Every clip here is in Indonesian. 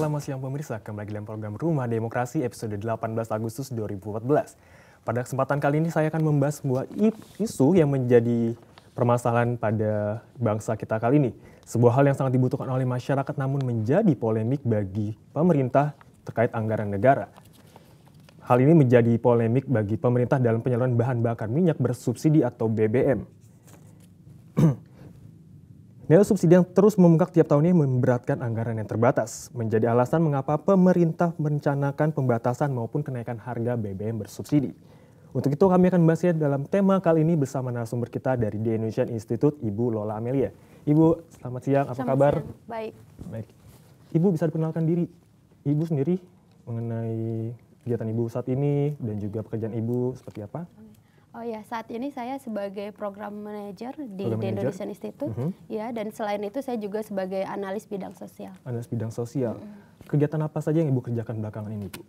Selamat siang pemirsa, kembali dalam program Rumah Demokrasi episode 18 Agustus 2014. Pada kesempatan kali ini saya akan membahas sebuah isu yang menjadi permasalahan pada bangsa kita kali ini. Sebuah hal yang sangat dibutuhkan oleh masyarakat namun menjadi polemik bagi pemerintah terkait anggaran negara. Hal ini menjadi polemik bagi pemerintah dalam penyaluran bahan bakar minyak bersubsidi atau BBM. Nilai subsidi yang terus membengkak tiap tahunnya memberatkan anggaran yang terbatas, menjadi alasan mengapa pemerintah merencanakan pembatasan maupun kenaikan harga BBM bersubsidi. Untuk itu kami akan membahasnya dalam tema kali ini bersama narasumber kita dari The Indonesian Institute, Ibu Lola Amelia. Ibu, selamat siang, apa kabar? Siang. Baik. Baik. Ibu bisa diperkenalkan diri Ibu sendiri mengenai kegiatan Ibu saat ini dan juga pekerjaan Ibu seperti apa? Oh ya, saat ini saya sebagai program manager di The Indonesian Institute, ya, dan selain itu saya juga sebagai analis bidang sosial. Analis bidang sosial. Kegiatan apa saja yang Ibu kerjakan belakangan ini, Bu?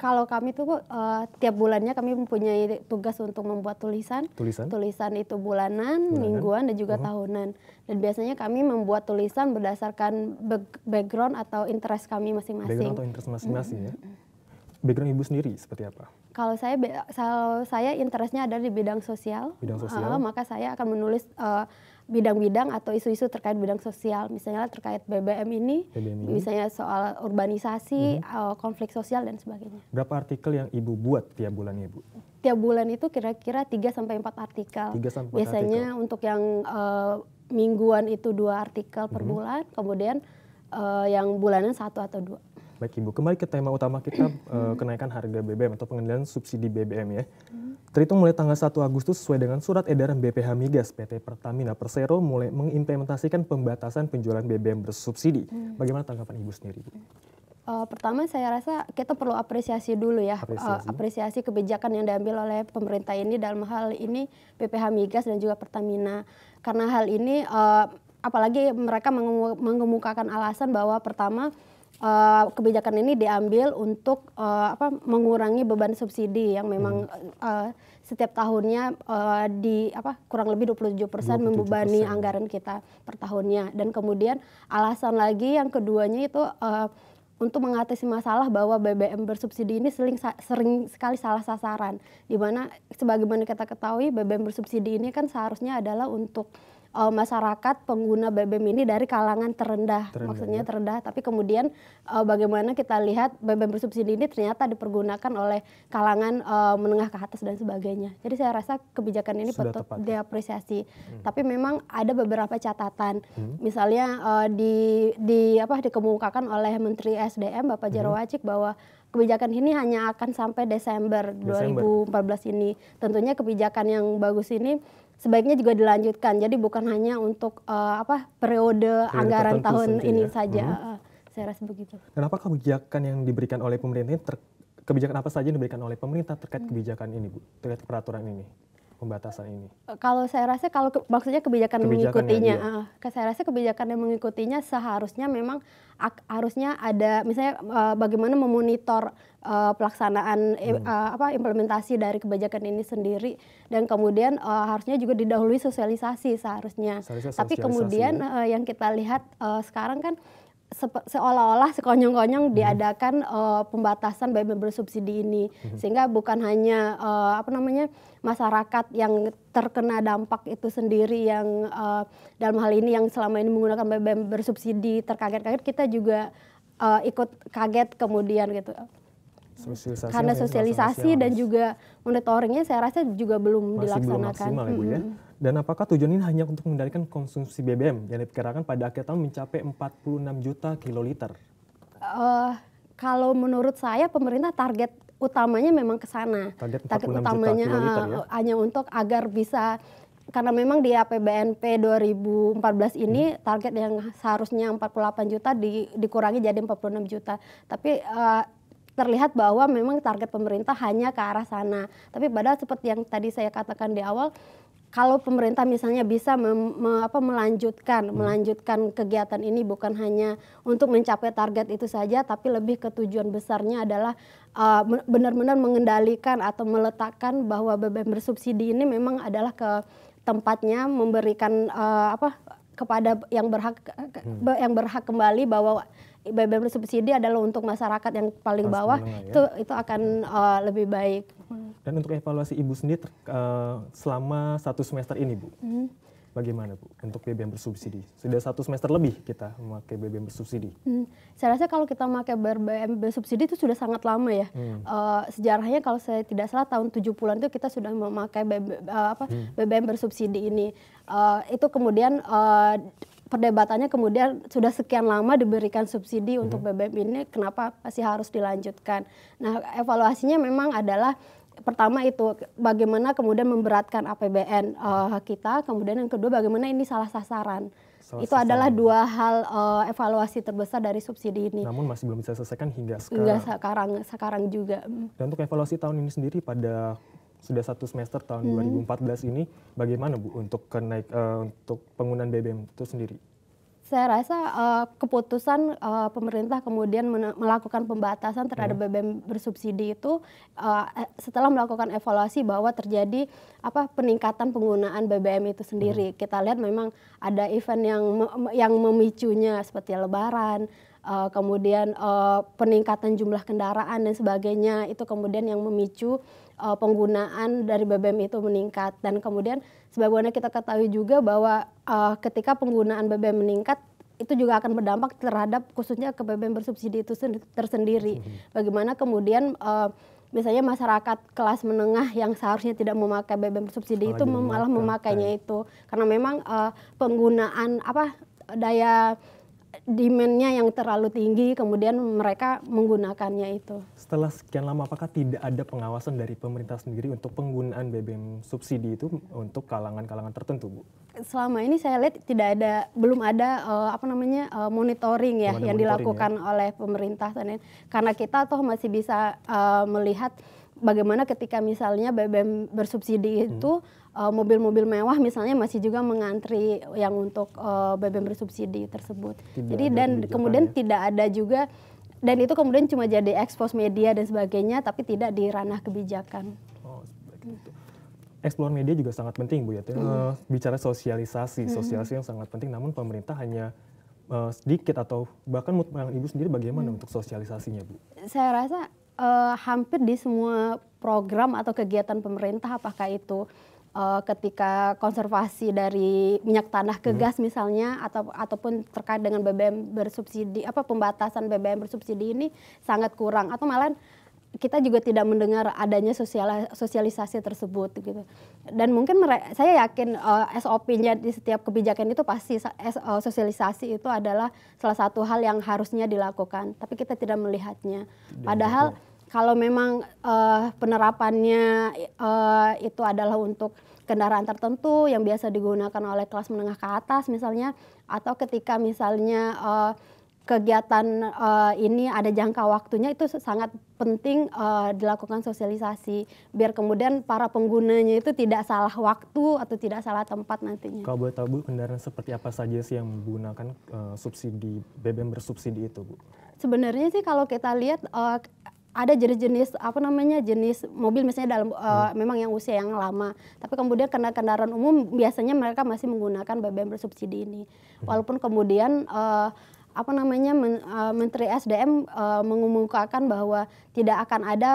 Kalau kami tuh tiap bulannya kami mempunyai tugas untuk membuat tulisan. Tulisan itu bulanan, mingguan, dan juga tahunan. Dan biasanya kami membuat tulisan berdasarkan background atau interest kami masing-masing. Background atau interest masing-masing ya. Background Ibu sendiri seperti apa? Kalau saya interestnya ada di bidang sosial, maka saya akan menulis bidang-bidang atau isu-isu terkait bidang sosial, misalnya terkait BBM ini. Misalnya soal urbanisasi, konflik sosial dan sebagainya. Berapa artikel yang Ibu buat tiap bulannya, Bu? Tiap bulan itu kira-kira 3-4 artikel. 3-4 Biasanya artikel. untuk yang mingguan itu 2 artikel per bulan, kemudian yang bulanan 1 atau 2. Baik Ibu, kembali ke tema utama kita, kenaikan harga BBM atau pengendalian subsidi BBM ya. Terhitung mulai tanggal 1 Agustus sesuai dengan surat edaran BPH Migas, PT Pertamina Persero mulai mengimplementasikan pembatasan penjualan BBM bersubsidi. Bagaimana tanggapan Ibu sendiri, Bu? Pertama saya rasa kita perlu apresiasi dulu ya, apresiasi kebijakan yang diambil oleh pemerintah ini, dalam hal ini BPH Migas dan juga Pertamina. Karena hal ini apalagi mereka mengemukakan alasan bahwa pertama kebijakan ini diambil untuk mengurangi beban subsidi yang memang setiap tahunnya kurang lebih 27% membebani anggaran kita per tahunnya. Dan kemudian alasan lagi yang keduanya itu untuk mengatasi masalah bahwa BBM bersubsidi ini sering sekali salah sasaran, di mana sebagaimana kita ketahui BBM bersubsidi ini kan seharusnya adalah untuk masyarakat pengguna BBM ini dari kalangan terendah maksudnya ya. Terendah, tapi kemudian bagaimana kita lihat BBM bersubsidi ini ternyata dipergunakan oleh kalangan menengah ke atas dan sebagainya. Jadi saya rasa kebijakan ini patut diapresiasi. Tapi memang ada beberapa catatan. Misalnya dikemukakan oleh Menteri SDM Bapak Jarod Wacik bahwa kebijakan ini hanya akan sampai Desember 2014 ini. Tentunya kebijakan yang bagus ini sebaiknya juga dilanjutkan. Jadi bukan hanya untuk periode anggaran tahun ini saja. Saya rasa begitu. Dan apakah kebijakan yang diberikan oleh pemerintah ini, kebijakan apa saja yang diberikan oleh pemerintah terkait kebijakan ini, Bu? Terkait peraturan ini, pembatasan ini? Kalau saya rasa maksudnya kebijakan mengikutinya, saya rasa kebijakan yang mengikutinya seharusnya memang harusnya ada misalnya bagaimana memonitor pelaksanaan implementasi dari kebijakan ini sendiri, dan kemudian harusnya juga didahului sosialisasi seharusnya. Tapi kemudian yang kita lihat sekarang kan seolah-olah sekonyong-konyong diadakan pembatasan BBM bersubsidi ini, sehingga bukan hanya masyarakat yang terkena dampak itu sendiri yang dalam hal ini yang selama ini menggunakan BBM bersubsidi terkaget-kaget, kita juga ikut kaget kemudian gitu. Karena sosialisasi dan juga monitoringnya saya rasa juga belum dilaksanakan. Belum maksimal, Ibu, ya. Dan apakah tujuan ini hanya untuk mengendalikan konsumsi BBM yang diperkirakan pada akhir tahun mencapai 46 juta kiloliter? Kalau menurut saya pemerintah target utamanya memang ke sana. Target utamanya juta kiloliter, ya? Hanya untuk agar bisa, karena memang di APBNP 2014 ini target yang seharusnya 48 juta dikurangi jadi 46 juta. Tapi terlihat bahwa memang target pemerintah hanya ke arah sana. Tapi padahal seperti yang tadi saya katakan di awal, kalau pemerintah misalnya bisa melanjutkan kegiatan ini bukan hanya untuk mencapai target itu saja, tapi lebih ke tujuan besarnya adalah benar-benar mengendalikan atau meletakkan bahwa BBM bersubsidi ini memang adalah ke tempatnya memberikan kepada yang berhak kembali bahwa BBM bersubsidi adalah untuk masyarakat yang paling bawah, itu akan lebih baik. Dan untuk evaluasi Ibu sendiri selama 1 semester ini, Bu, bagaimana, Bu, untuk BBM bersubsidi? Sudah 1 semester lebih kita memakai BBM bersubsidi. Saya rasa kalau kita memakai BBM bersubsidi itu sudah sangat lama ya. Sejarahnya kalau saya tidak salah tahun 70-an itu kita sudah memakai BBM bersubsidi ini. Itu kemudian perdebatannya kemudian sudah sekian lama diberikan subsidi untuk BBM ini, kenapa masih harus dilanjutkan? Nah, evaluasinya memang adalah pertama itu bagaimana kemudian memberatkan APBN kita, kemudian yang kedua bagaimana ini salah sasaran. Itu adalah 2 hal evaluasi terbesar dari subsidi ini. Namun masih belum bisa selesaikan hingga sekarang juga. Dan untuk evaluasi tahun ini sendiri pada sudah 1 semester tahun 2014 ini bagaimana, Bu, untuk untuk penggunaan BBM itu sendiri? Saya rasa keputusan pemerintah kemudian melakukan pembatasan terhadap BBM bersubsidi itu setelah melakukan evaluasi bahwa terjadi peningkatan penggunaan BBM itu sendiri. Kita lihat memang ada event yang memicunya seperti Lebaran, kemudian peningkatan jumlah kendaraan dan sebagainya, itu kemudian yang memicu penggunaan dari BBM itu meningkat. Dan kemudian sebagaimana kita ketahui juga bahwa ketika penggunaan BBM meningkat, itu juga akan berdampak terhadap khususnya ke BBM bersubsidi itu tersendiri. Bagaimana kemudian misalnya masyarakat kelas menengah yang seharusnya tidak memakai BBM bersubsidi itu malah memakainya itu. Karena memang penggunaan daya demand-nya yang terlalu tinggi, kemudian mereka menggunakannya itu. Setelah sekian lama, apakah tidak ada pengawasan dari pemerintah sendiri untuk penggunaan BBM subsidi itu untuk kalangan-kalangan tertentu, Bu? Selama ini saya lihat belum ada monitoring ya yang dilakukan oleh pemerintah. Karena kita toh masih bisa melihat bagaimana ketika misalnya BBM bersubsidi itu mobil-mobil mewah misalnya masih juga mengantri yang untuk BBM bersubsidi tersebut. Jadi dan kemudian tidak ada juga, dan itu kemudian cuma jadi expose media dan sebagainya, tapi tidak di ranah kebijakan. Explore media juga sangat penting, Bu, ya. Bicara sosialisasi yang sangat penting, namun pemerintah hanya sedikit atau bahkan menurut Ibu sendiri bagaimana untuk sosialisasinya, Bu? Saya rasa hampir di semua program atau kegiatan pemerintah, apakah itu ketika konservasi dari minyak tanah ke gas misalnya, ataupun terkait dengan BBM bersubsidi, pembatasan BBM bersubsidi ini sangat kurang, atau malah kita juga tidak mendengar adanya sosialisasi tersebut gitu. Dan mungkin saya yakin SOP-nya di setiap kebijakan itu pasti sosialisasi itu adalah salah satu hal yang harusnya dilakukan, tapi kita tidak melihatnya. Padahal kalau memang penerapannya itu adalah untuk kendaraan tertentu yang biasa digunakan oleh kelas menengah ke atas misalnya, atau ketika misalnya kegiatan ini ada jangka waktunya, itu sangat penting dilakukan sosialisasi biar kemudian para penggunanya itu tidak salah waktu atau tidak salah tempat nantinya. Kalau boleh tahu, Bu, kendaraan seperti apa saja sih yang menggunakan subsidi BBM bersubsidi itu, Bu? Sebenarnya sih kalau kita lihat ada jenis jenis mobil misalnya dalam memang yang usia yang lama, tapi kemudian kendaraan umum biasanya mereka masih menggunakan BBM bersubsidi ini. Walaupun kemudian Menteri SDM mengumumkakan bahwa tidak akan ada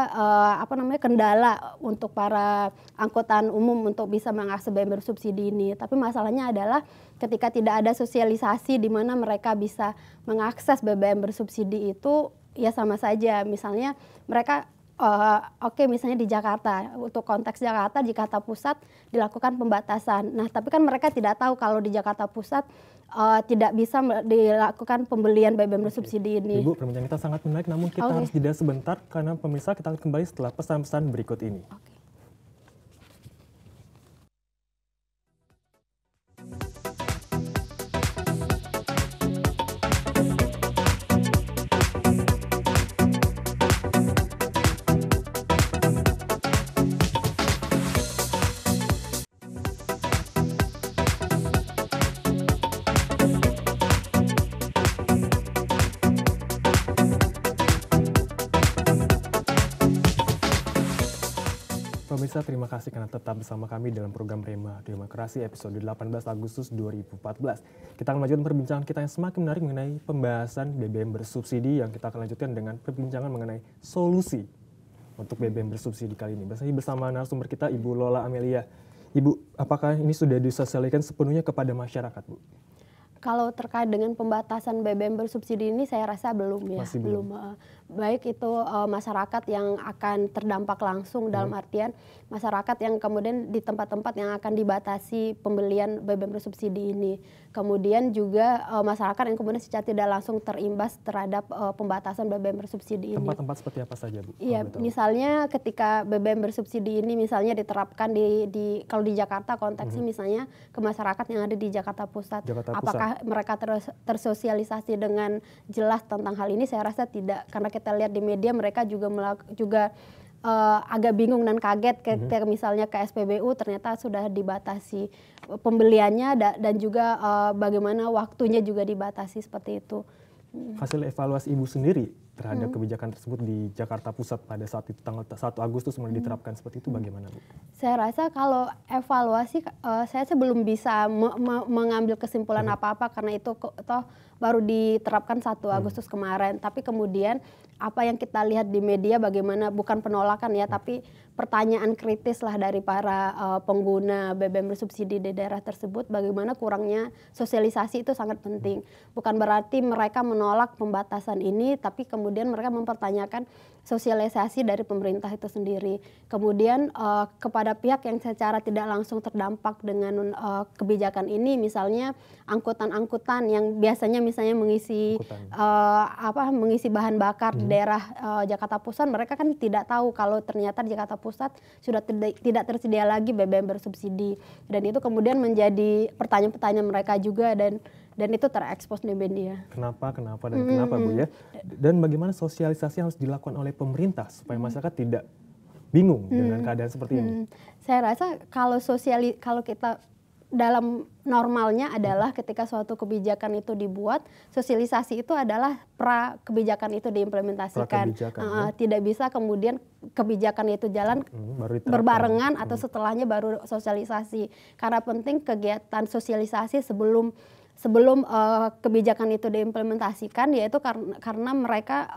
kendala untuk para angkutan umum untuk bisa mengakses BBM bersubsidi ini. Tapi masalahnya adalah ketika tidak ada sosialisasi di mana mereka bisa mengakses BBM bersubsidi itu, ya sama saja. Misalnya mereka misalnya di Jakarta, untuk konteks Jakarta Pusat dilakukan pembatasan. Nah, tapi kan mereka tidak tahu kalau di Jakarta Pusat tidak bisa dilakukan pembelian BBM bersubsidi ini. Ibu, perbincangan kita sangat menarik, namun kita harus jeda sebentar karena pemirsa kita akan kembali setelah pesan-pesan berikut ini. Pemirsa, terima kasih karena tetap bersama kami dalam program Rema Demokrasi episode 18 Agustus 2014. Kita akan lanjutkan perbincangan kita yang semakin menarik mengenai pembahasan BBM bersubsidi yang kita akan lanjutkan dengan perbincangan mengenai solusi untuk BBM bersubsidi kali ini. Bersama narasumber kita Ibu Lola Amelia. Ibu, apakah ini sudah disosialisasikan sepenuhnya kepada masyarakat, Bu? Kalau terkait dengan pembatasan BBM bersubsidi ini saya rasa belum ya. Masih belum. Baik itu masyarakat yang akan terdampak langsung dalam artian masyarakat yang kemudian di tempat-tempat yang akan dibatasi pembelian BBM bersubsidi ini. Kemudian juga masyarakat yang kemudian secara tidak langsung terimbas terhadap pembatasan BBM bersubsidi ini. Tempat-tempat seperti apa saja, Bu? Iya, misalnya ketika BBM bersubsidi ini misalnya diterapkan kalau di Jakarta konteksnya misalnya ke masyarakat yang ada di Jakarta Pusat. Apakah mereka tersosialisasi dengan jelas tentang hal ini? Saya rasa tidak, karena kita lihat di media mereka juga agak bingung dan kaget ketika misalnya ke SPBU ternyata sudah dibatasi pembeliannya dan juga bagaimana waktunya juga dibatasi seperti itu. Hasil evaluasi Ibu sendiri terhadap kebijakan tersebut di Jakarta Pusat pada saat itu tanggal 1 Agustus mulai diterapkan seperti itu bagaimana, Bu? Saya rasa kalau evaluasi saya belum bisa mengambil kesimpulan apa-apa karena itu toh baru diterapkan 1 Agustus kemarin. Tapi kemudian apa yang kita lihat di media bagaimana, bukan penolakan ya, tapi pertanyaan kritis lah dari para pengguna BBM bersubsidi di daerah tersebut, bagaimana kurangnya sosialisasi itu sangat penting. Bukan berarti mereka menolak pembatasan ini, tapi kemudian mereka mempertanyakan sosialisasi dari pemerintah itu sendiri. Kemudian kepada pihak yang secara tidak langsung terdampak dengan kebijakan ini, misalnya angkutan-angkutan yang biasanya misalnya mengisi bahan bakar di daerah Jakarta Pusat, mereka kan tidak tahu kalau ternyata di Jakarta Pusat sudah tidak tersedia lagi BBM bersubsidi, dan itu kemudian menjadi pertanyaan-pertanyaan mereka juga dan itu terekspos di media. Kenapa Bu ya? Dan bagaimana sosialisasi harus dilakukan oleh pemerintah supaya masyarakat tidak bingung dengan keadaan seperti ini? Saya rasa kalau kita dalam normalnya adalah ketika suatu kebijakan itu dibuat, sosialisasi itu adalah kebijakan itu diimplementasikan. Tidak bisa kemudian kebijakan itu jalan berbarengan atau setelahnya baru sosialisasi. Karena penting kegiatan sosialisasi sebelum kebijakan itu diimplementasikan, yaitu karena mereka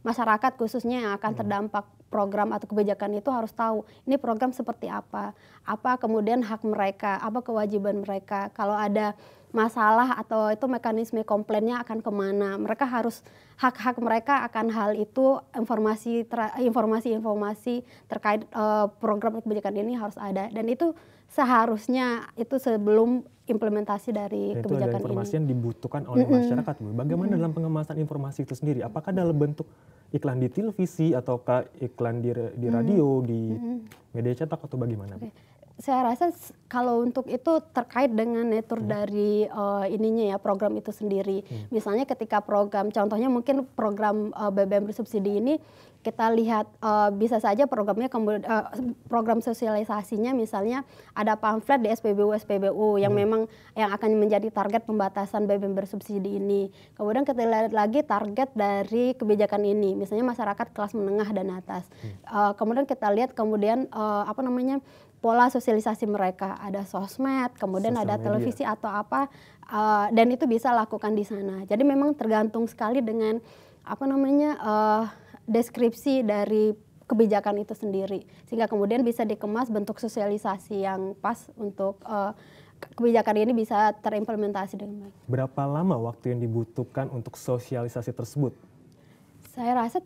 masyarakat khususnya yang akan terdampak program atau kebijakan itu harus tahu ini program seperti apa kemudian hak mereka, apa kewajiban mereka, kalau ada masalah atau itu mekanisme komplainnya akan kemana, mereka harus hak mereka akan hal itu, informasi terkait program kebijakan ini harus ada, dan itu seharusnya itu sebelum implementasi dari kebijakan ini. Itu informasi yang dibutuhkan oleh masyarakat, Bu. Bagaimana dalam pengemasan informasi itu sendiri? Apakah dalam bentuk iklan di televisi ataukah iklan di radio, di media cetak atau bagaimana, Bu? Saya rasa kalau untuk itu terkait dengan natur dari program itu sendiri. Misalnya ketika contohnya mungkin program BBM bersubsidi ini kita lihat bisa saja programnya program sosialisasinya misalnya ada pamflet di SPBU yang memang yang akan menjadi target pembatasan BBM bersubsidi ini. Kemudian kita lihat lagi target dari kebijakan ini, misalnya masyarakat kelas menengah dan atas. Kemudian kita lihat pola sosialisasi mereka, ada sosmed, kemudian ada televisi atau apa, dan itu bisa lakukan di sana. Jadi memang tergantung sekali dengan deskripsi dari kebijakan itu sendiri, sehingga kemudian bisa dikemas bentuk sosialisasi yang pas untuk kebijakan ini bisa terimplementasi dengan baik. Berapa lama waktu yang dibutuhkan untuk sosialisasi tersebut? Saya rasa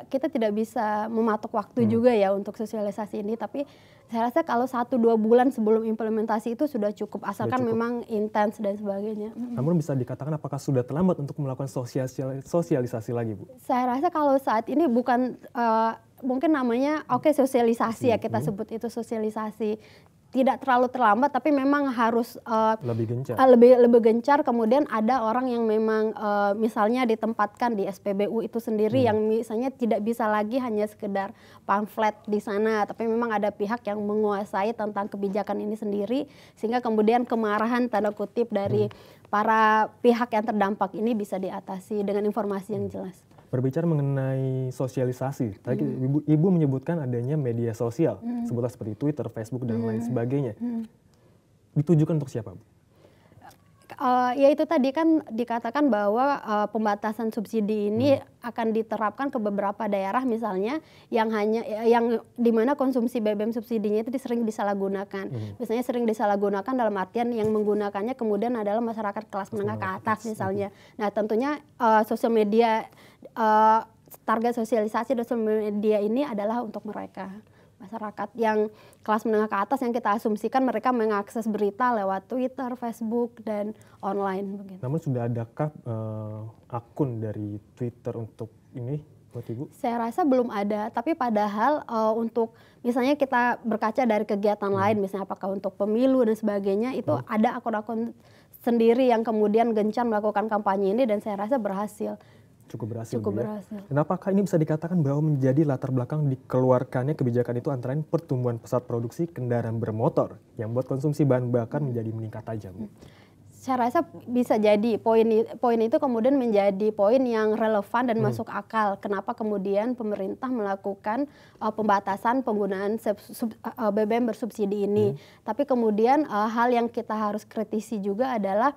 kita tidak bisa mematok waktu juga ya untuk sosialisasi ini, tapi saya rasa kalau 1-2 bulan sebelum implementasi itu sudah cukup, asalkan memang intens dan sebagainya. Namun bisa dikatakan apakah sudah terlambat untuk melakukan sosialisasi lagi, Bu? Saya rasa kalau saat ini bukan, mungkin namanya sosialisasi ya, kita sebut itu sosialisasi. Tidak terlalu terlambat, tapi memang harus lebih gencar. Kemudian ada orang yang memang misalnya ditempatkan di SPBU itu sendiri yang misalnya tidak bisa lagi hanya sekedar pamflet di sana, tapi memang ada pihak yang menguasai tentang kebijakan ini sendiri, sehingga kemudian kemarahan tanda kutip dari para pihak yang terdampak ini bisa diatasi dengan informasi yang jelas. Berbicara mengenai sosialisasi, tadi Ibu menyebutkan adanya media sosial, sebutlah seperti Twitter, Facebook, dan lain sebagainya. Ditujukan untuk siapa, Bu? Ya itu tadi kan dikatakan bahwa pembatasan subsidi ini akan diterapkan ke beberapa daerah misalnya yang di mana konsumsi BBM subsidinya itu sering disalahgunakan. Misalnya sering disalahgunakan dalam artian yang menggunakannya kemudian adalah masyarakat kelas menengah ke atas misalnya. Nah tentunya sosial media, target sosialisasi sosial media ini adalah untuk mereka. Masyarakat yang kelas menengah ke atas yang kita asumsikan mereka mengakses berita lewat Twitter, Facebook, dan online. Begitu. Namun sudah adakah akun dari Twitter untuk ini buat Ibu? Saya rasa belum ada, tapi padahal untuk misalnya kita berkaca dari kegiatan lain, misalnya apakah untuk pemilu dan sebagainya, itu ada akun-akun sendiri yang kemudian gencar melakukan kampanye ini dan saya rasa berhasil. Cukup berhasil. Berhasil. Dan apakah ini bisa dikatakan bahwa menjadi latar belakang dikeluarkannya kebijakan itu antara lain pertumbuhan pesat produksi kendaraan bermotor yang buat konsumsi bahan bakar menjadi meningkat tajam? Saya rasa bisa jadi poin itu kemudian menjadi poin yang relevan dan masuk akal. Kenapa kemudian pemerintah melakukan pembatasan penggunaan BBM bersubsidi ini? Tapi kemudian hal yang kita harus kritisi juga adalah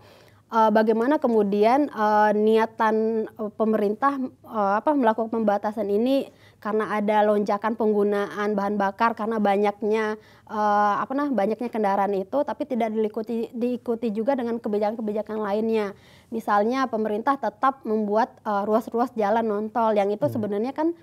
bagaimana kemudian niatan pemerintah melakukan pembatasan ini karena ada lonjakan penggunaan bahan bakar karena banyaknya kendaraan itu, tapi tidak diikuti juga dengan kebijakan-kebijakan lainnya. Misalnya pemerintah tetap membuat ruas-ruas jalan non-tol yang itu sebenarnya kan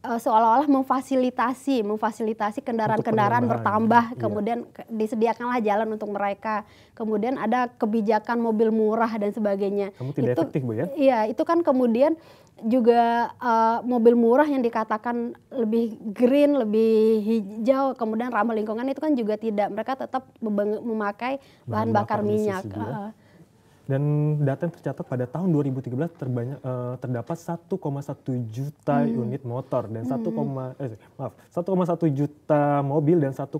seolah-olah memfasilitasi kendaraan-kendaraan bertambah, kemudian disediakanlah jalan untuk mereka. Kemudian ada kebijakan mobil murah dan sebagainya. Kamu tidak efektif, Bu, ya? Iya, itu kan kemudian juga mobil murah yang dikatakan lebih green, lebih hijau, kemudian ramah lingkungan itu kan juga tidak. Mereka tetap memakai bahan bakar minyak. Dan data yang tercatat pada tahun 2013 terdapat 1,1 juta unit motor dan 1,1 juta mobil dan 1,7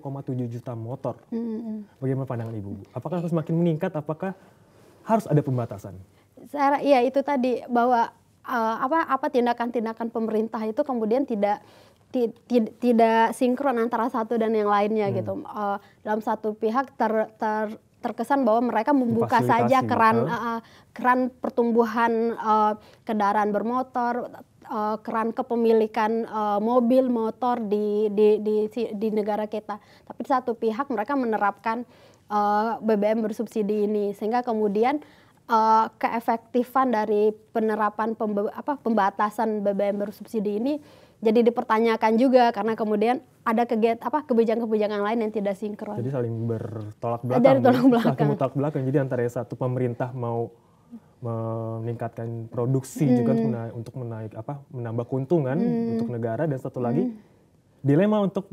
juta motor. Bagaimana pandangan Ibu? Apakah harus semakin meningkat? Apakah harus ada pembatasan? Iya itu tadi bahwa tindakan-tindakan pemerintah itu kemudian tidak sinkron antara satu dan yang lainnya gitu. Dalam satu pihak terkesan bahwa mereka membuka saja keran pertumbuhan kendaraan bermotor, keran kepemilikan mobil motor di negara kita. Tapi di satu pihak mereka menerapkan BBM bersubsidi ini sehingga kemudian keefektifan dari penerapan pembatasan BBM bersubsidi ini jadi dipertanyakan juga karena kemudian ada kebijakan-kebijakan lain yang tidak sinkron. Jadi saling bertolak belakang. Jadi antara satu pemerintah mau meningkatkan produksi juga untuk menambah keuntungan untuk negara, dan satu lagi dilema untuk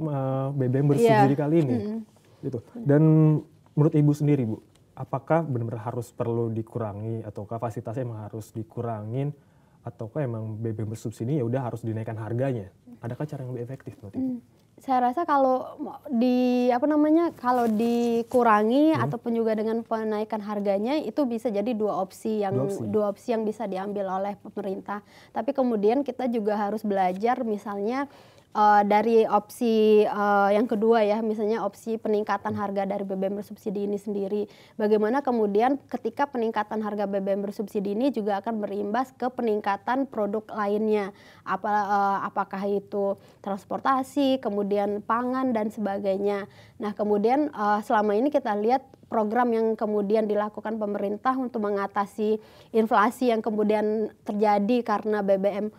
BBM bersubsidi kali ini. Gitu. Dan menurut Ibu sendiri, Bu, apakah benar-benar perlu dikurangi atau kapasitasnya emang harus dikurangin? Ataukah emang BBM bersubsidi ya udah harus dinaikkan harganya? Adakah cara yang lebih efektif menurut Ibu? Saya rasa kalau dikurangi ataupun juga dengan penaikan harganya itu bisa jadi dua opsi yang bisa diambil oleh pemerintah. Tapi kemudian kita juga harus belajar misalnya dari opsi yang kedua ya, misalnya opsi peningkatan harga dari BBM bersubsidi ini sendiri. Bagaimana kemudian ketika peningkatan harga BBM bersubsidi ini juga akan berimbas ke peningkatan produk lainnya. Apakah itu transportasi, kemudian pangan dan sebagainya. Nah kemudian selama ini kita lihat program yang kemudian dilakukan pemerintah untuk mengatasi inflasi yang kemudian terjadi karena BBM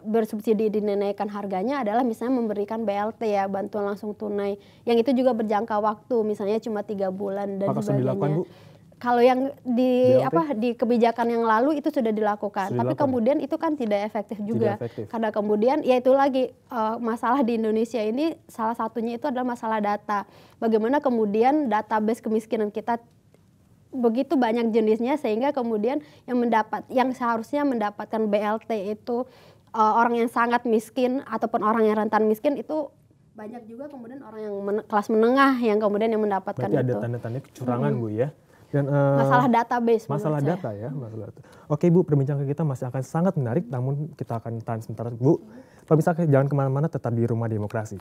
bersubsidi dinaikkan harganya adalah misalnya memberikan BLT ya, bantuan langsung tunai, yang itu juga berjangka waktu, misalnya cuma 3 bulan dan sebagainya. Kalau yang di kebijakan yang lalu itu sudah dilakukan, tapi kemudian itu kan tidak efektif juga. Karena kemudian ya itu lagi masalah di Indonesia ini salah satunya itu adalah masalah data. Bagaimana kemudian database kemiskinan kita begitu banyak jenisnya sehingga kemudian yang seharusnya mendapatkan BLT itu orang yang sangat miskin ataupun orang yang rentan miskin itu banyak juga kemudian orang yang kelas menengah yang kemudian yang mendapatkan. Berarti ada tanda-tanda kecurangan, Bu, ya? Dan masalah database. Masalah data ya, masalah data. Oke Ibu, perbincangan kita masih akan sangat menarik, namun kita akan tahan sebentar Bu. Pemirsa jangan kemana-mana, tetap di Rumah Demokrasi.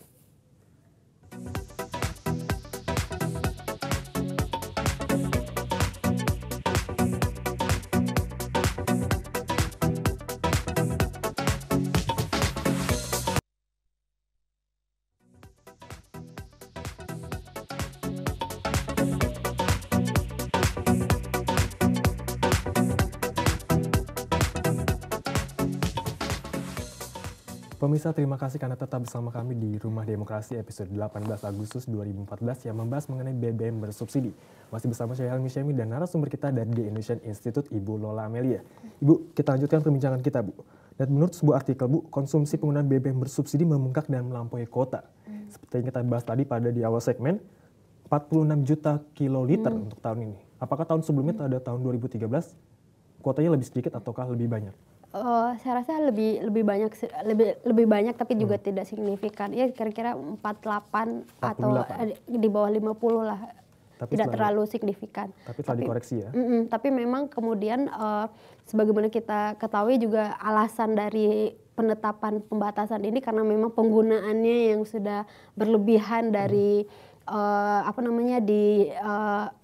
Pemirsa, terima kasih karena tetap bersama kami di Rumah Demokrasi episode 18 Agustus 2014 yang membahas mengenai BBM bersubsidi. Masih bersama saya Helmi Syami dan narasumber kita dari The Indonesian Institute, Ibu Lola Amelia. Ibu, kita lanjutkan perbincangan kita, Bu. Dan menurut sebuah artikel, Bu, konsumsi penggunaan BBM bersubsidi membengkak dan melampaui kuota. Seperti yang kita bahas tadi pada di awal segmen, 46 juta kiloliter untuk tahun ini. Apakah tahun sebelumnya pada tahun 2013 kuotanya lebih sedikit ataukah lebih banyak? Saya rasa lebih banyak tapi juga tidak signifikan. Ya kira-kira 48 atau di bawah 50 lah. Tapi tidak terlalu signifikan. Tapi dikoreksi ya. Tapi memang kemudian sebagaimana kita ketahui juga alasan dari penetapan pembatasan ini karena memang penggunaannya yang sudah berlebihan dari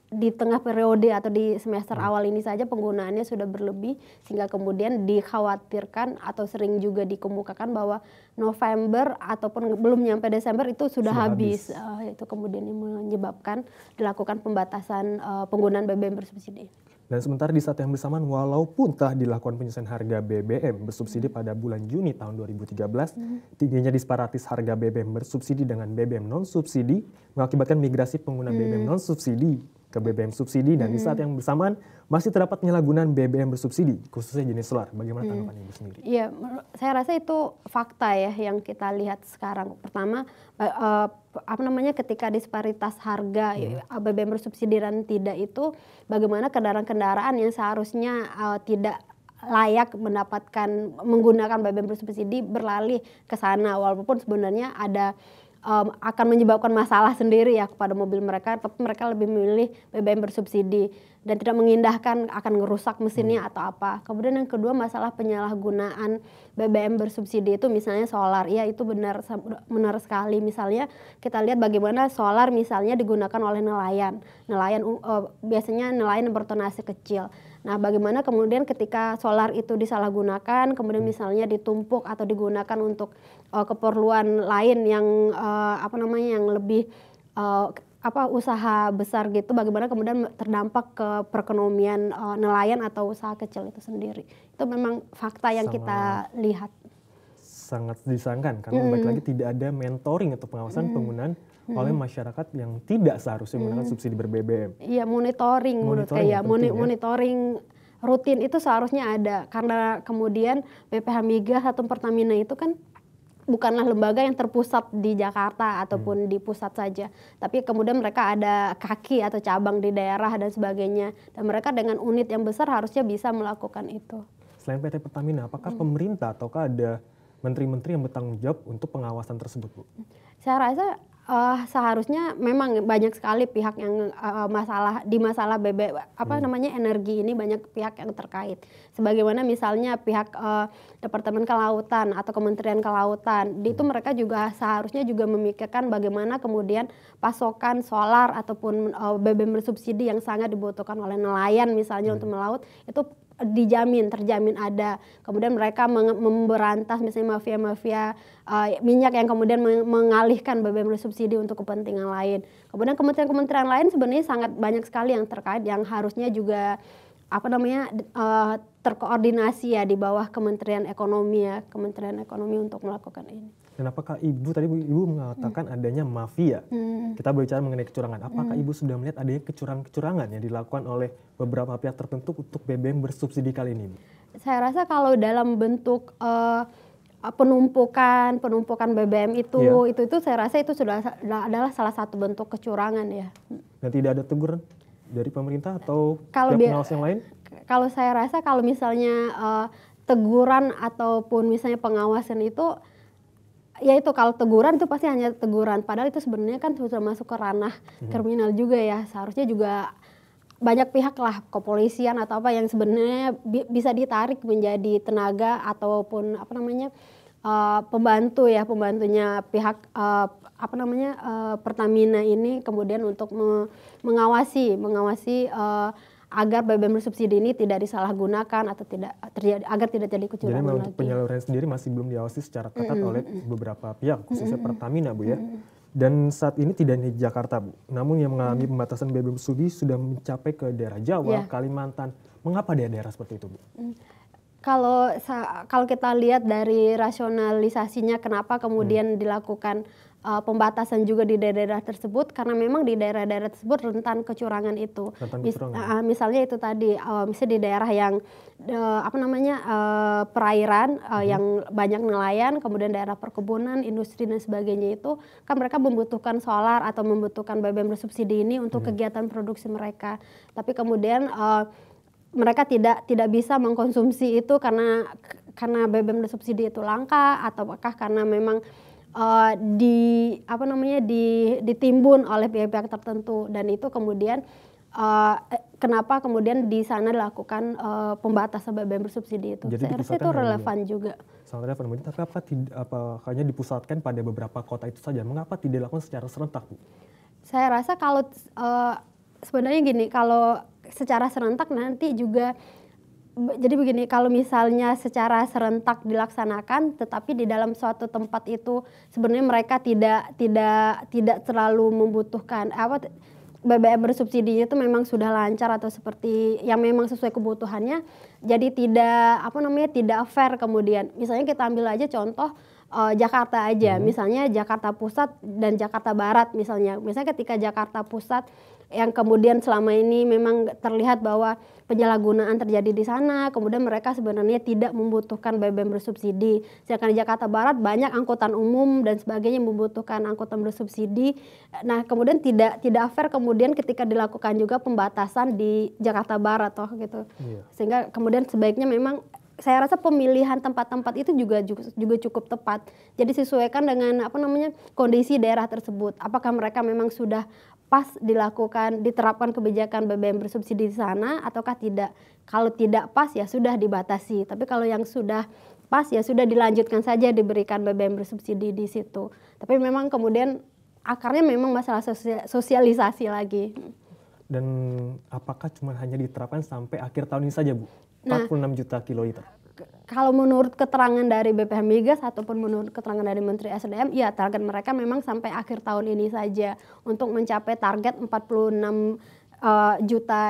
di tengah periode atau di semester awal ini saja penggunaannya sudah berlebih sehingga kemudian dikhawatirkan atau sering juga dikemukakan bahwa November ataupun belum nyampe Desember itu sudah habis. Itu kemudian yang menyebabkan dilakukan pembatasan penggunaan BBM bersubsidi. Dan sementara di saat yang bersamaan walaupun telah dilakukan penyesuaian harga BBM bersubsidi pada bulan Juni tahun 2013, tingginya disparatis harga BBM bersubsidi dengan BBM non-subsidi mengakibatkan migrasi penggunaan BBM non-subsidi ke BBM subsidi dan di saat yang bersamaan masih terdapat penyalahgunaan BBM bersubsidi khususnya jenis solar. Bagaimana tanggapan Ibu sendiri? Iya, saya rasa itu fakta ya yang kita lihat sekarang. Pertama, ketika disparitas harga BBM bersubsidi dan tidak itu, bagaimana kendaraan-kendaraan yang seharusnya tidak layak menggunakan BBM bersubsidi beralih ke sana, walaupun sebenarnya ada akan menyebabkan masalah sendiri ya kepada mobil mereka, tapi mereka lebih memilih BBM bersubsidi dan tidak mengindahkan akan ngerusak mesinnya atau apa. Kemudian yang kedua, masalah penyalahgunaan BBM bersubsidi itu misalnya solar. Ya itu benar sekali. Misalnya kita lihat bagaimana solar misalnya digunakan oleh nelayan. Biasanya nelayan yang bertonase kecil. Nah, bagaimana kemudian ketika solar itu disalahgunakan, kemudian misalnya ditumpuk atau digunakan untuk keperluan lain yang yang lebih usaha besar gitu, bagaimana kemudian terdampak ke perekonomian nelayan atau usaha kecil itu sendiri. Itu memang fakta yang kita lihat. Sangat disayangkan karena balik lagi tidak ada mentoring atau pengawasan penggunaan oleh masyarakat yang tidak seharusnya menggunakan subsidi ber-BBM. Iya, monitoring menurut saya. Monitoring rutin itu seharusnya ada karena kemudian BPH Migas atau Pertamina itu kan bukanlah lembaga yang terpusat di Jakarta ataupun di pusat saja, tapi kemudian mereka ada kaki atau cabang di daerah dan sebagainya, dan mereka dengan unit yang besar harusnya bisa melakukan itu. Selain PT Pertamina, apakah pemerintah ataukah ada menteri-menteri yang bertanggung jawab untuk pengawasan tersebut, Bu? Saya rasa seharusnya memang banyak sekali pihak yang masalah energi ini, banyak pihak yang terkait. Sebagaimana misalnya pihak Departemen Kelautan atau Kementerian Kelautan, itu mereka juga seharusnya juga memikirkan bagaimana kemudian pasokan solar ataupun BBM bersubsidi yang sangat dibutuhkan oleh nelayan misalnya untuk melaut itu terjamin ada. Kemudian mereka memberantas misalnya mafia-mafia minyak yang kemudian mengalihkan BBM bersubsidi untuk kepentingan lain. Kemudian kementerian-kementerian lain sebenarnya sangat banyak sekali yang terkait yang harusnya juga terkoordinasi ya di bawah Kementerian Ekonomi untuk melakukan ini. Dan apakah Ibu mengatakan adanya mafia? Kita berbicara mengenai kecurangan. Apakah Ibu sudah melihat adanya kecurangan yang dilakukan oleh beberapa pihak tertentu untuk BBM bersubsidi kali ini, Bu? Saya rasa kalau dalam bentuk penumpukan BBM itu saya rasa itu adalah salah satu bentuk kecurangan ya. Dan tidak ada teguran dari pemerintah atau pihak pengawas yang lain? Kalau saya rasa kalau misalnya teguran ataupun misalnya pengawasan itu, ya itu kalau teguran itu pasti hanya teguran. Padahal itu sebenarnya kan sudah masuk ke ranah kriminal juga ya. Seharusnya juga banyak pihak lah, kepolisian atau apa yang sebenarnya bisa ditarik menjadi tenaga ataupun apa namanya pembantu ya, pembantunya pihak Pertamina ini, kemudian untuk mengawasi agar BBM bersubsidi ini tidak disalahgunakan atau tidak terjadi, agar tidak jadi kecurangan lagi. Jadi untuk penyaluran sendiri masih belum diawasi secara ketat oleh beberapa pihak, khususnya Pertamina, Bu ya. Dan saat ini tidak hanya di Jakarta, Bu, namun yang mengalami pembatasan BBM bersubsidi sudah mencapai ke daerah Jawa, Kalimantan. Mengapa daerah seperti itu, Bu? Kalau kita lihat dari rasionalisasinya, kenapa kemudian dilakukan pembatasan juga di daerah-daerah tersebut, karena memang di daerah-daerah tersebut rentan kecurangan itu. Misalnya itu tadi, misalnya di daerah yang perairan, yang banyak nelayan, kemudian daerah perkebunan, industri dan sebagainya, itu kan mereka membutuhkan solar atau membutuhkan BBM bersubsidi ini untuk kegiatan produksi mereka. Tapi kemudian mereka tidak bisa mengkonsumsi itu karena BBM bersubsidi itu langka, ataukah karena memang ditimbun oleh pihak-pihak tertentu, dan itu kemudian kenapa kemudian di sana dilakukan pembatasan BBM bersubsidi itu. Jadi saya rasa itu relevan juga. Sangat relevan, tapi apa hanya dipusatkan pada beberapa kota itu saja? Mengapa tidak dilakukan secara serentak, Bu? Saya rasa kalau sebenarnya gini, kalau secara serentak nanti juga. Jadi begini, kalau misalnya secara serentak dilaksanakan, tetapi di dalam suatu tempat itu sebenarnya mereka tidak terlalu membutuhkan BBM bersubsidinya itu memang sudah lancar atau seperti yang memang sesuai kebutuhannya, jadi tidak fair kemudian. Misalnya kita ambil aja contoh Jakarta aja, misalnya Jakarta Pusat dan Jakarta Barat misalnya ketika Jakarta Pusat yang kemudian selama ini memang terlihat bahwa penyalahgunaan terjadi di sana, kemudian mereka sebenarnya tidak membutuhkan BBM bersubsidi. Sedangkan di Jakarta Barat banyak angkutan umum dan sebagainya yang membutuhkan angkutan bersubsidi. Nah, kemudian tidak fair kemudian ketika dilakukan juga pembatasan di Jakarta Barat toh gitu. Sehingga kemudian sebaiknya memang saya rasa pemilihan tempat-tempat itu juga cukup tepat. Jadi sesuaikan dengan kondisi daerah tersebut. Apakah mereka memang sudah pas diterapkan kebijakan BBM bersubsidi di sana ataukah tidak. Kalau tidak pas ya sudah dibatasi. Tapi kalau yang sudah pas ya sudah dilanjutkan saja diberikan BBM bersubsidi di situ. Tapi memang kemudian akarnya memang masalah sosialisasi lagi. Dan apakah cuma hanya diterapkan sampai akhir tahun ini saja, Bu? 46 juta kiloliter. Kalau menurut keterangan dari BPH Migas ataupun menurut keterangan dari Menteri SDM, ya target mereka memang sampai akhir tahun ini saja untuk mencapai target 46 juta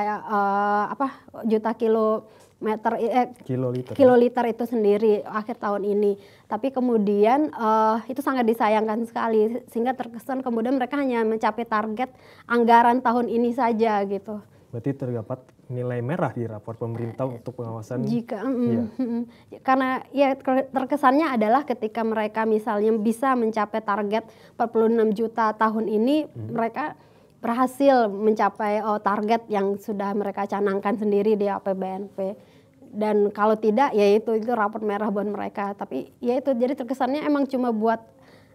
kiloliter itu sendiri akhir tahun ini. Tapi kemudian itu sangat disayangkan sekali, sehingga terkesan kemudian mereka hanya mencapai target anggaran tahun ini saja gitu. Berarti terdapat nilai merah di rapor pemerintah untuk pengawasan. Karena ya terkesannya adalah ketika mereka misalnya bisa mencapai target 46 juta tahun ini, mereka berhasil mencapai target yang sudah mereka canangkan sendiri di APBNP. Dan kalau tidak ya itu rapor merah buat mereka. Tapi ya itu jadi terkesannya emang cuma buat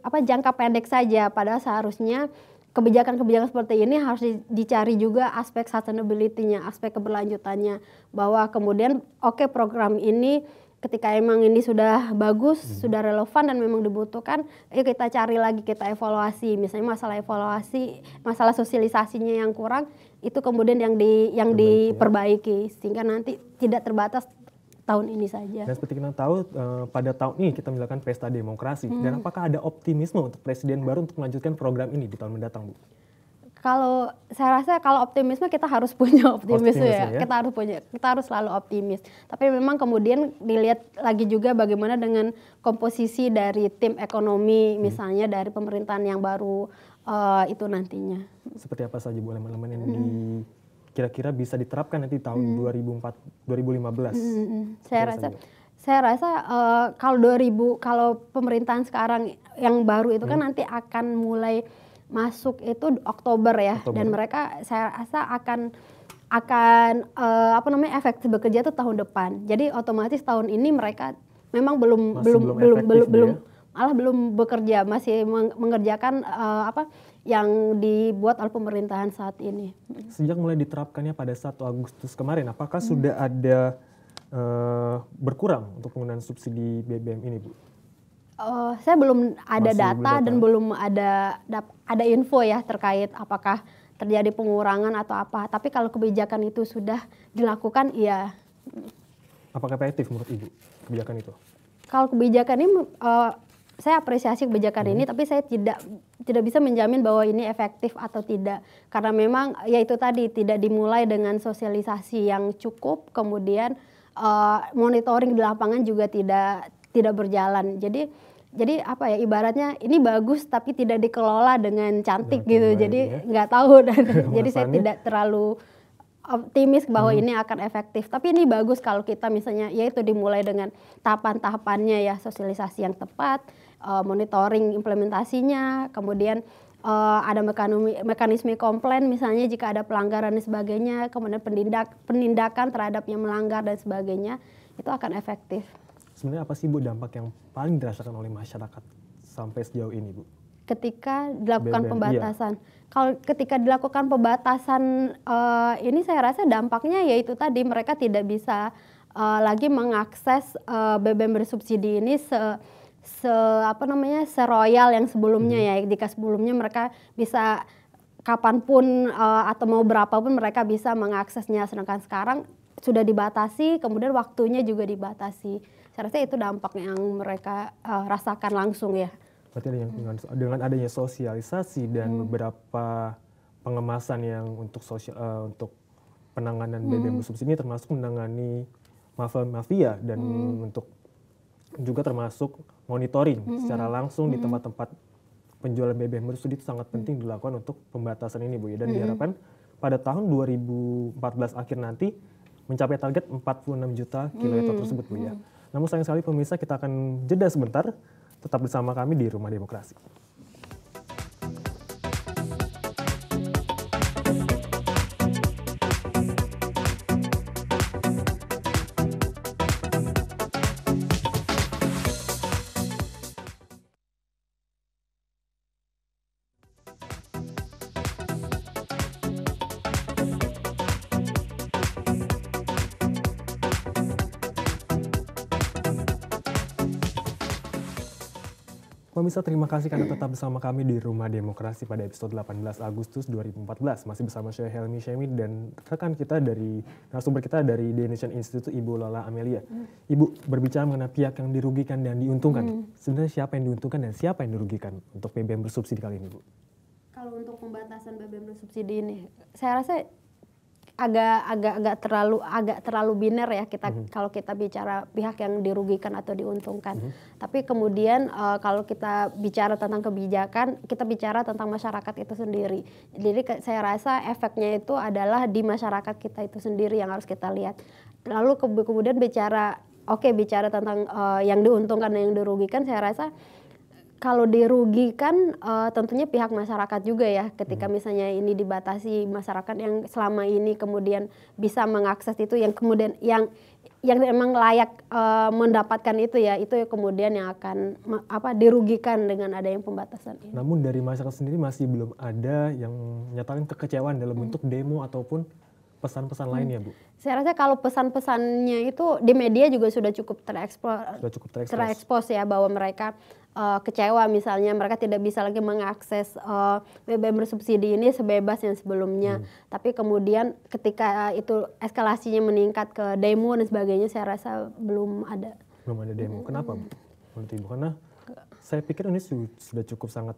jangka pendek saja, padahal seharusnya kebijakan-kebijakan seperti ini harus dicari juga aspek sustainability-nya, aspek keberlanjutannya, bahwa kemudian program ini ketika emang ini sudah bagus, sudah relevan dan memang dibutuhkan, yuk kita cari lagi, kita evaluasi. Misalnya masalah sosialisasinya yang kurang, itu kemudian yang diperbaiki sehingga nanti tidak terbatas tahun ini saja. Dan seperti kita tahu pada tahun ini kita melakukan pesta demokrasi. Dan apakah ada optimisme untuk presiden baru untuk melanjutkan program ini di tahun mendatang, Bu? Kalau saya rasa kalau optimisme kita harus punya optimisme ya. Kita harus selalu optimis. Tapi memang kemudian dilihat lagi juga bagaimana dengan komposisi dari tim ekonomi misalnya dari pemerintahan yang baru itu nantinya. Seperti apa saja Bu elemen-elemen yang kira-kira bisa diterapkan nanti tahun 2015? Saya rasa kalau pemerintahan sekarang yang baru itu kan nanti akan mulai masuk itu Oktober ya. Dan mereka saya rasa akan efektif bekerja itu tahun depan. Jadi otomatis tahun ini mereka memang belum bekerja, masih mengerjakan yang dibuat oleh pemerintahan saat ini. Sejak mulai diterapkannya pada 1 Agustus kemarin, apakah sudah ada berkurang untuk penggunaan subsidi BBM ini, Bu? Saya belum ada Masih data belum dan belum ada info ya terkait apakah terjadi pengurangan atau apa. Tapi kalau kebijakan itu sudah dilakukan, iya. Apakah efektif menurut Ibu kebijakan itu? Kalau kebijakan ini, saya apresiasi kebijakan ini, tapi saya tidak bisa menjamin bahwa ini efektif atau tidak. Karena memang ya itu tadi, tidak dimulai dengan sosialisasi yang cukup, kemudian monitoring di lapangan juga tidak berjalan. Jadi apa ya, ibaratnya ini bagus tapi tidak dikelola dengan cantik gitu. Jadi nggak tahu dan jadi saya tidak terlalu optimis bahwa ini akan efektif. Tapi ini bagus kalau kita misalnya yaitu dimulai dengan tahapan-tahapannya ya, sosialisasi yang tepat, monitoring implementasinya, kemudian ada mekanisme komplain misalnya jika ada pelanggaran dan sebagainya, kemudian penindakan terhadap yang melanggar dan sebagainya, itu akan efektif. Sebenarnya apa sih, Bu, dampak yang paling dirasakan oleh masyarakat sampai sejauh ini, Bu? Ketika dilakukan BBM, pembatasan. Kalau ketika dilakukan pembatasan ini saya rasa dampaknya yaitu tadi mereka tidak bisa lagi mengakses BBM bersubsidi ini seroyal yang sebelumnya ya. Jika sebelumnya mereka bisa kapanpun atau mau berapapun mereka bisa mengaksesnya, sedangkan sekarang sudah dibatasi, kemudian waktunya juga dibatasi. Saya rasa itu dampak yang mereka rasakan langsung ya. Berarti dengan adanya sosialisasi dan beberapa pengemasan yang untuk penanganan BBM bersubsidi, termasuk menangani mafia dan untuk juga termasuk monitoring secara langsung di tempat-tempat penjualan BBM bersubsidi itu sangat penting dilakukan untuk pembatasan ini, Bu, ya. Dan diharapkan pada tahun 2014 akhir nanti mencapai target 46 juta kiloliter tersebut, Bu, ya. Namun sayang sekali pemirsa, kita akan jeda sebentar. Tetap bersama kami di Rumah Demokrasi. Pemirsa, terima kasih karena tetap bersama kami di Rumah Demokrasi pada episode 18 Agustus 2014. Masih bersama saya Helmi Syemi dan rekan kita narasumber kita dari The Indonesian Institute, Ibu Lola Amelia. Ibu berbicara mengenai pihak yang dirugikan dan diuntungkan. Sebenarnya siapa yang diuntungkan dan siapa yang dirugikan untuk BBM bersubsidi kali ini, Bu? Kalau untuk pembatasan BBM bersubsidi ini, saya rasa agak terlalu biner ya kalau kita bicara pihak yang dirugikan atau diuntungkan. Tapi kemudian kalau kita bicara tentang kebijakan, kita bicara tentang masyarakat itu sendiri. Jadi saya rasa efeknya itu adalah di masyarakat kita itu sendiri yang harus kita lihat. Lalu kemudian bicara tentang yang diuntungkan dan yang dirugikan, saya rasa kalau dirugikan tentunya pihak masyarakat juga ya, ketika misalnya ini dibatasi, masyarakat yang selama ini kemudian bisa mengakses itu, yang kemudian yang memang layak mendapatkan itu ya, itu kemudian yang akan dirugikan dengan adanya pembatasan ini. Namun dari masyarakat sendiri masih belum ada yang menyatakan kekecewaan dalam bentuk demo ataupun pesan-pesan lainnya, Bu? Saya rasa kalau pesan-pesannya itu di media juga sudah cukup terekspos ya, bahwa mereka kecewa misalnya mereka tidak bisa lagi mengakses BBM bersubsidi ini sebebas yang sebelumnya. Tapi kemudian ketika itu eskalasinya meningkat ke demo dan sebagainya, saya rasa belum ada. Belum ada demo. Kenapa, Bu? Menurut Ibu? Karena saya pikir ini sudah cukup sangat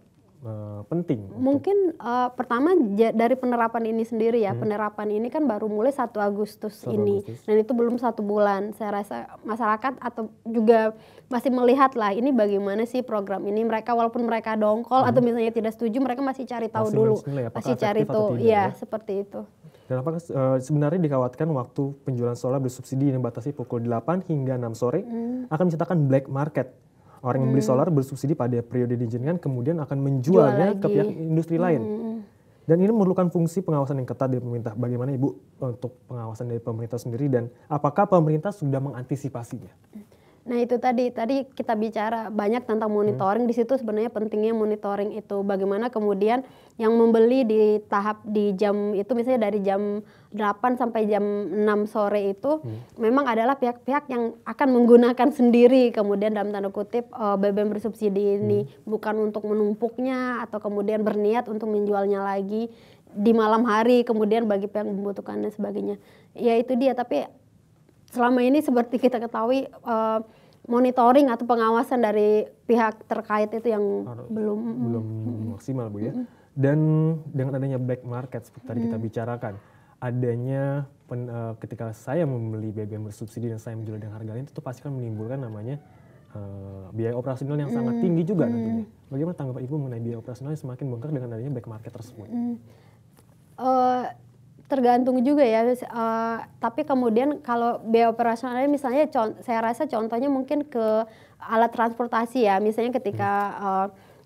penting. Mungkin pertama dari penerapan ini sendiri ya, penerapan ini kan baru mulai 1 Agustus ini, dan itu belum 1 bulan. Saya rasa masyarakat atau juga masih melihat lah ini bagaimana sih program ini. Mereka walaupun mereka dongkol atau misalnya tidak setuju, mereka masih cari tahu dulu, masih cari tahu, ya seperti itu. Dan apakah sebenarnya dikhawatirkan waktu penjualan solar bersubsidi yang dibatasi pukul 8 hingga 6 sore akan menciptakan black market? Orang yang beli solar bersubsidi pada periode diizinkan kemudian akan menjualnya ke pihak industri lain. Dan ini memerlukan fungsi pengawasan yang ketat dari pemerintah. Bagaimana, Ibu, untuk pengawasan dari pemerintah sendiri dan apakah pemerintah sudah mengantisipasinya? Nah itu tadi kita bicara banyak tentang monitoring. Di situ sebenarnya pentingnya monitoring itu. Bagaimana kemudian yang membeli di jam itu misalnya dari jam 8 sampai jam 6 sore itu memang adalah pihak-pihak yang akan menggunakan sendiri kemudian dalam tanda kutip BBM bersubsidi ini. Bukan untuk menumpuknya atau kemudian berniat untuk menjualnya lagi di malam hari kemudian bagi pihak yang membutuhkan dan sebagainya. Ya itu dia, tapi selama ini seperti kita ketahui monitoring atau pengawasan dari pihak terkait itu yang belum maksimal Bu ya. Dan dengan adanya black market seperti tadi kita bicarakan, adanya ketika saya membeli BBM bersubsidi dan saya menjual dengan harga lain itu pasti kan menimbulkan namanya biaya operasional yang sangat tinggi juga nantinya. Bagaimana tanggapan Ibu mengenai biaya operasional yang semakin bengkak dengan adanya black market tersebut? Tergantung juga ya, tapi kemudian kalau biaya operasionalnya misalnya saya rasa contohnya mungkin ke alat transportasi ya, misalnya ketika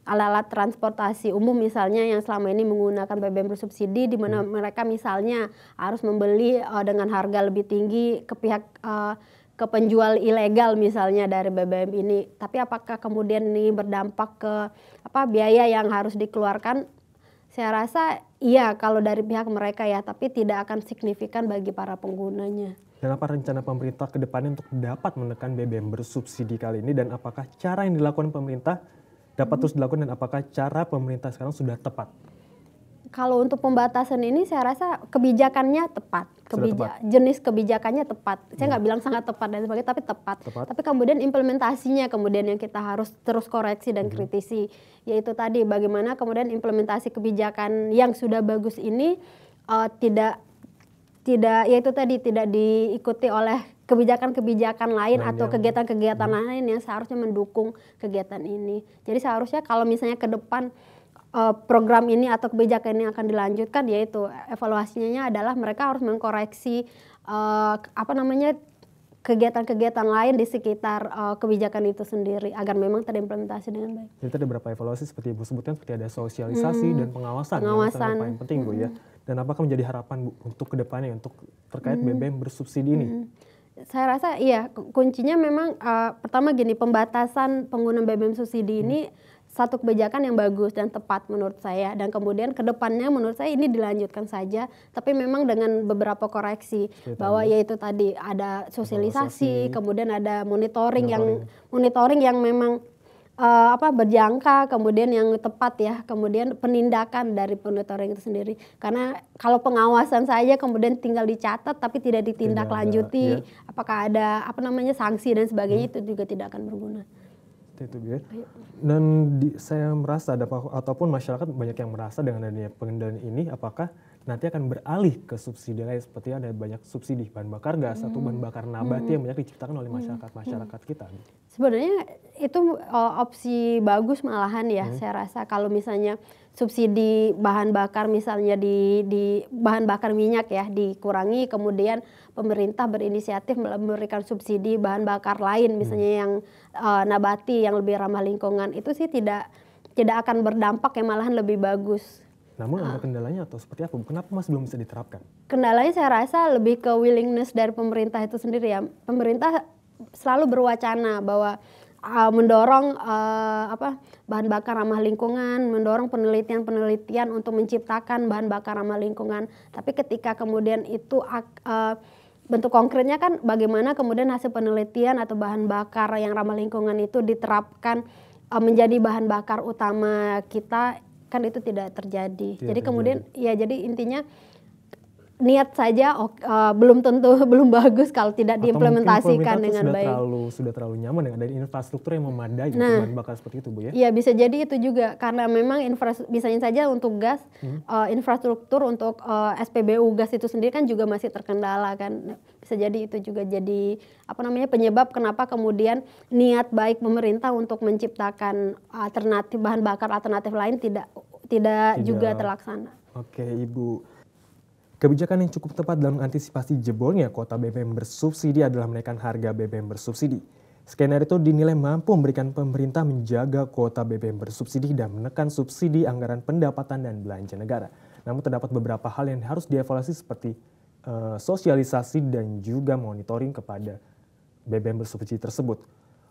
alat-alat transportasi umum misalnya yang selama ini menggunakan BBM bersubsidi di mana mereka misalnya harus membeli dengan harga lebih tinggi ke pihak ke penjual ilegal misalnya dari BBM ini, tapi apakah kemudian ini berdampak ke biaya yang harus dikeluarkan? Saya rasa iya kalau dari pihak mereka ya, tapi tidak akan signifikan bagi para penggunanya. Dan apa rencana pemerintah ke depannya untuk dapat menekan BBM bersubsidi kali ini, dan apakah cara yang dilakukan pemerintah dapat terus dilakukan, dan apakah cara pemerintah sekarang sudah tepat? Kalau untuk pembatasan ini saya rasa kebijakannya tepat. Jenis kebijakannya tepat. Saya nggak bilang sangat tepat dan sebagainya, tapi tepat. Tapi kemudian implementasinya kemudian yang kita harus terus koreksi dan kritisi. Yaitu tadi bagaimana kemudian implementasi kebijakan yang sudah bagus ini tidak diikuti oleh kebijakan-kebijakan lain atau kegiatan-kegiatan lain yang seharusnya mendukung kegiatan ini. Jadi seharusnya kalau misalnya ke depan program ini atau kebijakan ini akan dilanjutkan, yaitu evaluasinya adalah mereka harus mengkoreksi kegiatan-kegiatan lain di sekitar kebijakan itu sendiri agar memang terimplementasi dengan baik. Jadi ada beberapa evaluasi seperti Ibu sebutkan, seperti ada sosialisasi dan pengawasan yang paling penting Bu ya. Dan apakah menjadi harapan Bu untuk kedepannya untuk terkait BBM bersubsidi ini? Saya rasa iya, kuncinya memang pertama gini, pembatasan penggunaan BBM subsidi ini satu kebijakan yang bagus dan tepat menurut saya, dan kemudian ke depannya menurut saya ini dilanjutkan saja, tapi memang dengan beberapa koreksi bahwa yaitu tadi ada sosialisasi, kemudian ada monitoring yang memang berjangka, kemudian yang tepat ya, kemudian penindakan dari monitoring itu sendiri. Karena kalau pengawasan saja kemudian tinggal dicatat tapi tidak ditindaklanjuti, apakah ada sanksi dan sebagainya, itu juga tidak akan berguna. Itu ya. Dan saya merasa ataupun masyarakat banyak yang merasa dengan adanya pengendalian ini, apakah nanti akan beralih ke subsidi lain seperti ada banyak subsidi bahan bakar gas atau bahan bakar nabati yang banyak diciptakan oleh masyarakat kita. Sebenarnya itu opsi bagus malahan ya. Saya rasa kalau misalnya subsidi bahan bakar misalnya di bahan bakar minyak ya dikurangi, kemudian pemerintah berinisiatif memberikan subsidi bahan bakar lain misalnya yang nabati yang lebih ramah lingkungan, itu sih tidak akan berdampak, yang malahan lebih bagus. Namun ada kendalanya atau seperti apa? Kenapa masih belum bisa diterapkan? Kendalanya saya rasa lebih ke willingness dari pemerintah itu sendiri ya. Pemerintah selalu berwacana bahwa mendorong bahan bakar ramah lingkungan, mendorong penelitian untuk menciptakan bahan bakar ramah lingkungan. Tapi ketika kemudian itu bentuk konkretnya kan bagaimana kemudian hasil penelitian atau bahan bakar yang ramah lingkungan itu diterapkan menjadi bahan bakar utama kita, kan itu tidak terjadi. Jadi kemudian ya, jadi intinya niat saja belum bagus kalau tidak diimplementasikan dengan baik. Sudah terlalu nyaman dengan ada infrastruktur yang memadai untuk bahan bakar seperti itu Bu ya. Iya, bisa jadi itu juga karena memang misalnya saja untuk gas infrastruktur untuk SPBU gas itu sendiri kan juga masih terkendala kan. Bisa jadi itu juga jadi penyebab kenapa kemudian niat baik pemerintah untuk menciptakan bahan bakar alternatif lain tidak juga terlaksana. Oke Ibu. Kebijakan yang cukup tepat dalam antisipasi jebolnya kuota BBM bersubsidi adalah menaikkan harga BBM bersubsidi. Skenario itu dinilai mampu memberikan pemerintah menjaga kuota BBM bersubsidi dan menekan subsidi anggaran pendapatan dan belanja negara. Namun terdapat beberapa hal yang harus dievaluasi seperti sosialisasi dan juga monitoring kepada BBM bersubsidi tersebut.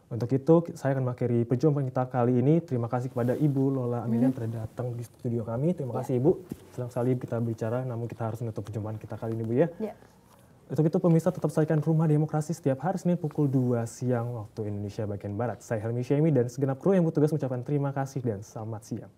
Untuk itu saya akan mengakhiri perjumpaan kita kali ini. Terima kasih kepada Ibu Lola Amelia yang telah datang di studio kami. Terima kasih Ibu. Senang sekali kita bicara, namun kita harus menutup perjumpaan kita kali ini Bu ya. Untuk itu pemirsa tetap saksikan Rumah Demokrasi setiap hari Senin pukul 2 siang waktu Indonesia bagian Barat. Saya Helmi Syemi dan segenap kru yang bertugas mengucapkan terima kasih dan selamat siang.